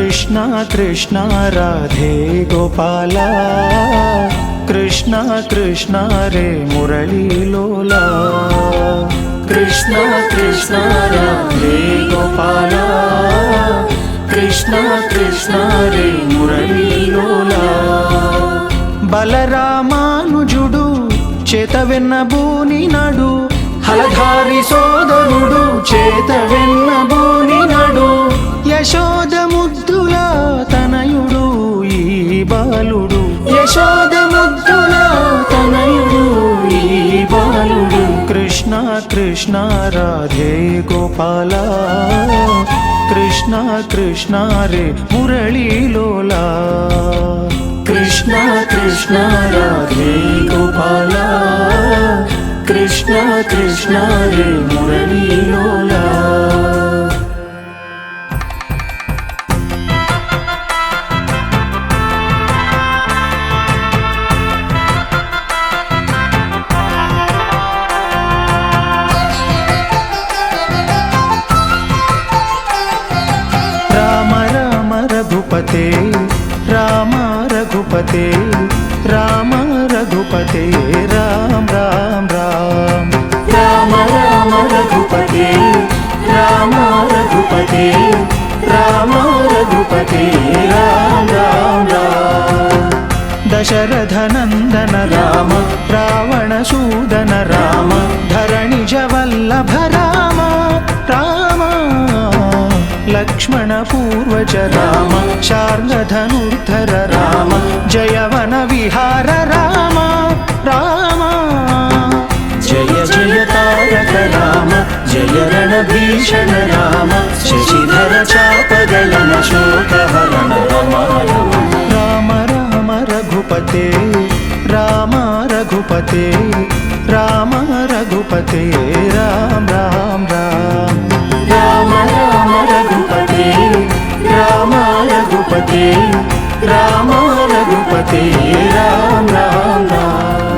कृष्णा कृष्णा राधे गोपाला कृष्णा कृष्णा रे मुरली लोला कृष्णा कृष्णा राधे गोपाला कृष्णा कृष्णा रे मुरली लोला బలరామానుజుడు చేతవెన్నబూనినడు హలధారి సోదరుడు చేతవెన్నబూనినడు యశోద ముద్దుల తనయుడు ఈ బాలుడు యశోద ముద్దుల తనయుడు ఈ బాలుడు కృష్ణ కృష్ణ రాధే గోపాల కృష్ణ కృష్ణ రే మురళీ లోలా कृष्णा कृष्णा राधे गोपाला कृष्णा कृष्णा रे मुरली लोला राम राम रघुपते राम रघुपते राम रघुपते राम राम राम राम राम रघुपते राम रघुपते राम रघुपते राम राम राम दशरथ नंदन राम रावण सूदन राम धरणिज वल्लभ राम राम लक्ष्मण पूर्वज राम शार्ङ्गधनुर्धर राम जयवन विहार राम राम जय जय तारक राम जय रणभीषण राम शशिधर चापगलन शोकहरण राम राम रघुपते राम रघुपते राम रघुपते राम राम राम राम राम रघुपते राम रघुपते राम रघुपते राम राम राम